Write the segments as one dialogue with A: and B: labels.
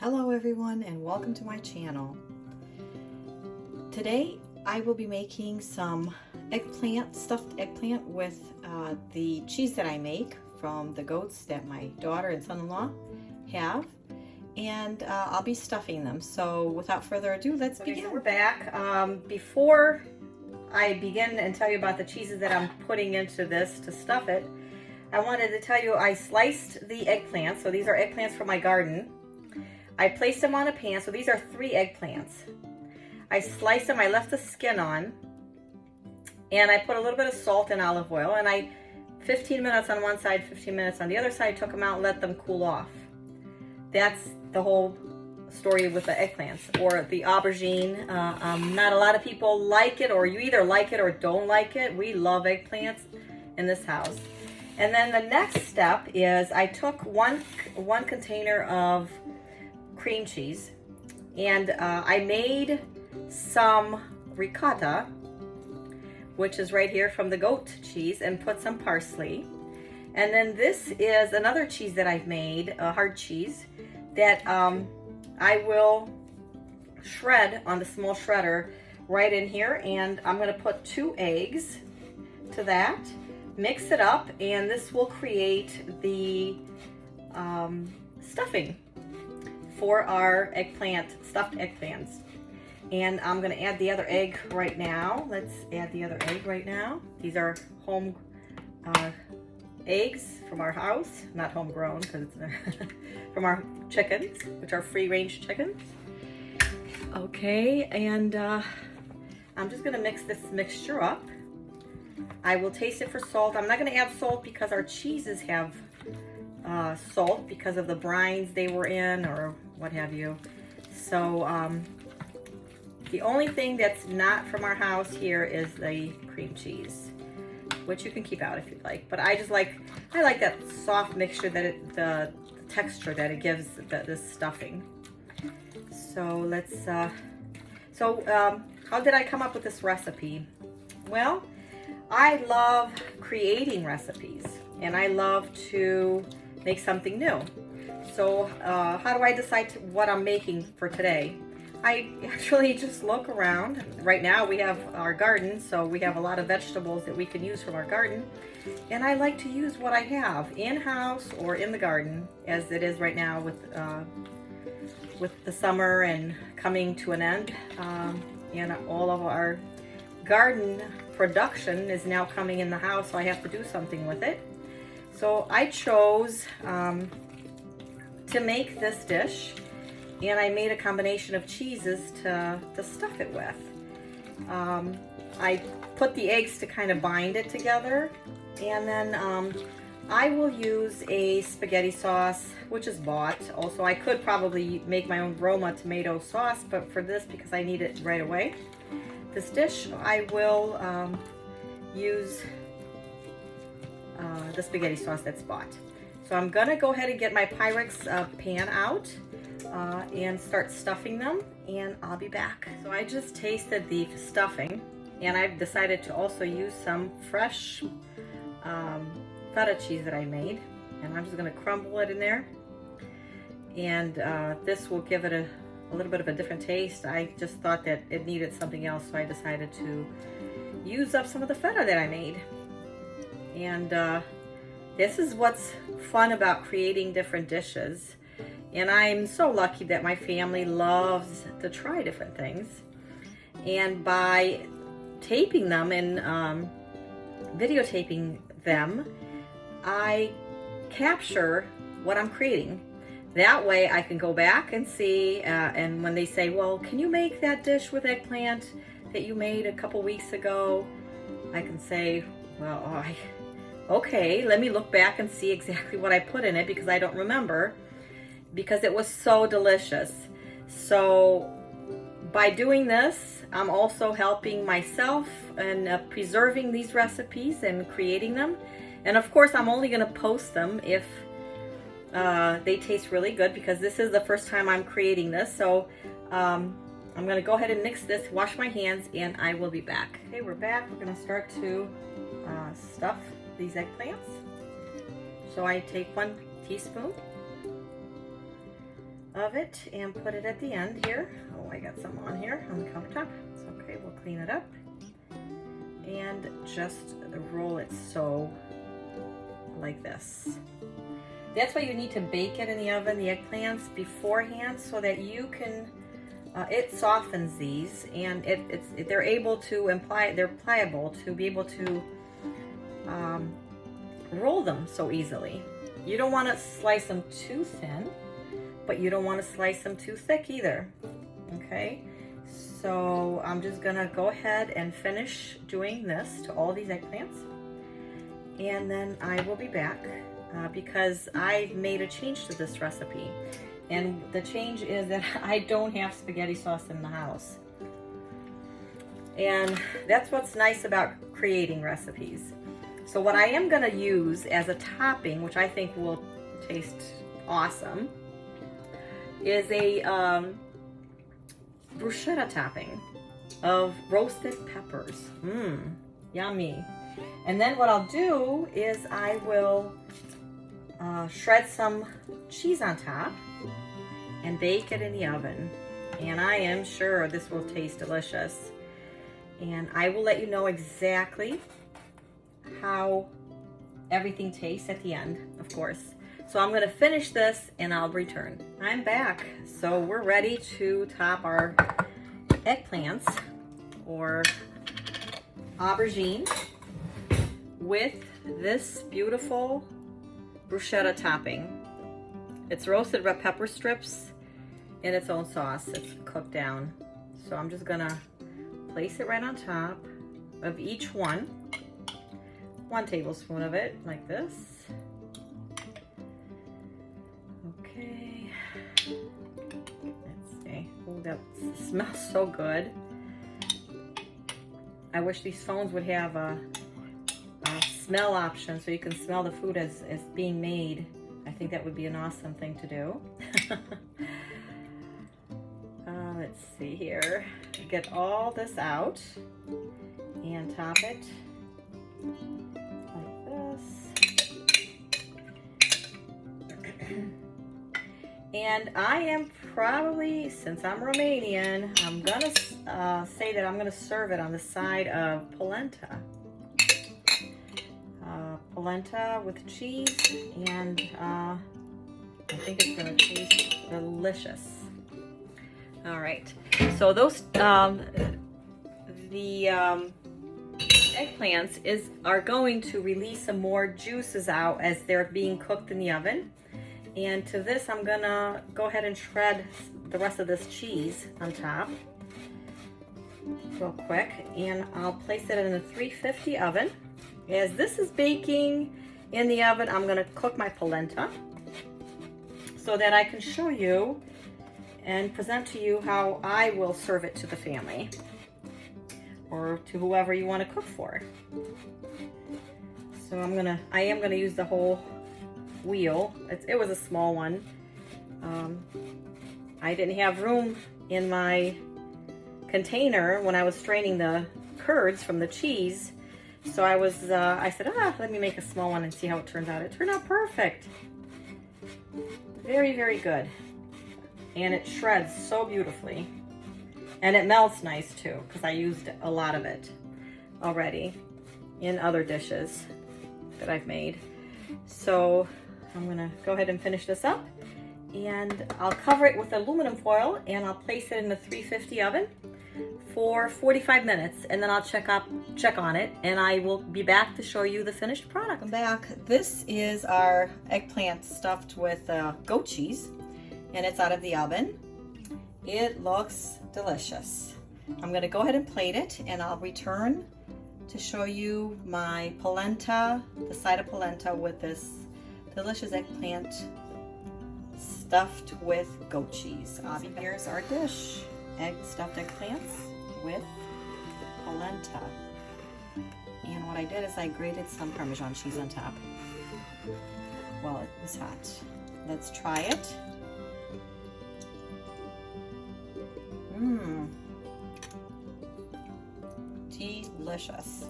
A: Hello everyone and welcome to my channel. Today I will be making some stuffed eggplant with the cheese that I make from the goats that my daughter and son-in-law have, and I'll be stuffing them. So without further ado, let's begin.
B: So we're back. Before I begin and tell you about the cheeses that I'm putting into this to stuff it, I wanted to tell you I sliced the eggplants. So these are eggplants from my garden. I placed them on a pan. So these are 3 eggplants. I sliced them, I left the skin on, and I put a little bit of salt and olive oil, and I 15 minutes on one side, 15 minutes on the other side, took them out and let them cool off. That's the whole story with the eggplants or the aubergine. Not a lot of people like it, or you either like it or don't like it. We love eggplants in this house. And then the next step is I took one container of cream cheese, and I made some ricotta, which is right here from the goat cheese, and put some parsley. And then this is another cheese that I've made, a hard cheese, that I will shred on the small shredder right in here, and I'm going to put 2 eggs to that, mix it up, and this will create the stuffing for our stuffed eggplants. And I'm going to add the other egg right now. Let's add the other egg right now. These are home eggs from our house, not homegrown because it's from our chickens, which are free-range chickens. Okay, and I'm just going to mix this mixture up. I will taste it for salt. I'm not going to add salt because our cheeses have salt because of the brines they were in or what have you. So the only thing that's not from our house here is the cream cheese, which you can keep out if you'd like. But I like that soft mixture that the texture that it gives this stuffing. So let's. How did I come up with this recipe? Well, I love creating recipes, and I love to make something new. So how do I decide what I'm making for today? I actually just look around. Right now we have our garden, so we have a lot of vegetables that we can use from our garden, and I like to use what I have in-house or in the garden, as it is right now with the summer and coming to an end, and all of our garden production is now coming in the house, so I have to do something with it. So I chose to make this dish, and I made a combination of cheeses to stuff it with. I put the eggs to kind of bind it together, and then I will use a spaghetti sauce, which is bought. Also, I could probably make my own Roma tomato sauce, but for this, because I need it right away, this dish, I will use the spaghetti sauce that's bought. So I'm gonna go ahead and get my Pyrex pan out and start stuffing them, and I'll be back. So I just tasted the stuffing, and I've decided to also use some fresh feta cheese that I made, and I'm just gonna crumble it in there, and this will give it a little bit of a different taste. I just thought that it needed something else, so I decided to use up some of the feta that I made. And this is what's fun about creating different dishes. And I'm so lucky that my family loves to try different things. And by taping them and videotaping them, I capture what I'm creating. That way I can go back and see, and when they say, well, can you make that dish with eggplant that you made a couple weeks ago? I can say, well, okay, let me look back and see exactly what I put in it, because I don't remember, because it was so delicious. So by doing this, I'm also helping myself and preserving these recipes and creating them. And of course, I'm only going to post them if they taste really good, because this is the first time I'm creating this. So I'm going to go ahead and mix this, wash my hands, and I will be back. Okay, we're back. We're going to start to stuff these eggplants. So I take 1 teaspoon of it and put it at the end here. Oh, I got some on here on the countertop. It's okay, we'll clean it up. And just roll it so like this. That's why you need to bake it in the oven, the eggplants, beforehand, so that you can, it softens these, and they're able to they're pliable to be able to roll them so easily. You don't want to slice them too thin, but you don't want to slice them too thick either. Okay, so I'm just gonna go ahead and finish doing this to all these eggplants, and then I will be back because I've made a change to this recipe. And the change is that I don't have spaghetti sauce in the house. And that's what's nice about creating recipes. So what I am gonna use as a topping, which I think will taste awesome, is a bruschetta topping of roasted peppers. Yummy. And then what I'll do is I will shred some cheese on top and bake it in the oven. And I am sure this will taste delicious. And I will let you know exactly how everything tastes at the end, of course. So I'm gonna finish this and I'll return. I'm back. So we're ready to top our eggplants or aubergine with this beautiful bruschetta topping. It's roasted red pepper strips in its own sauce. It's cooked down. So I'm just gonna place it right on top of each one. 1 tablespoon of it, like this. Okay. Let's see. Oh, that smells so good. I wish these phones would have a smell option so you can smell the food as being made. I think that would be an awesome thing to do. Let's see here. Get all this out and top it like this. And I am probably, since I'm Romanian, I'm gonna say that I'm gonna serve it on the side of polenta. Polenta with cheese, and I think it's gonna taste delicious. All right, so those the eggplants are going to release some more juices out as they're being cooked in the oven. And to this, I'm gonna go ahead and shred the rest of this cheese on top real quick, and I'll place it in a 350 oven. As this is baking in the oven, I'm gonna cook my polenta so that I can show you and present to you how I will serve it to the family or to whoever you want to cook for. So I am gonna use the whole wheel. It was a small one. I didn't have room in my container when I was straining the curds from the cheese. So I said, let me make a small one and see how it turns out. It turned out perfect. Very, very good. And it shreds so beautifully. And it melts nice too, because I used a lot of it already in other dishes that I've made. So I'm gonna go ahead and finish this up. And I'll cover it with aluminum foil and I'll place it in the 350 oven for 45 minutes, and then I'll check on it, and I will be back to show you the finished product.
A: Welcome back. This is our eggplant stuffed with goat cheese, and it's out of the oven. It looks delicious. I'm gonna go ahead and plate it, and I'll return to show you my polenta, the side of polenta with this delicious eggplant stuffed with goat cheese. Here's our dish. Stuffed eggplants with polenta. And what I did is I grated some Parmesan cheese on top while it was hot. Let's try it. Delicious.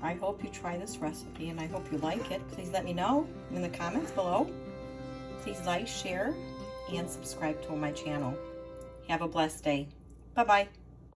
A: I hope you try this recipe and I hope you like it. Please let me know in the comments below. Please like, share, and subscribe to my channel. Have a blessed day. Bye-bye.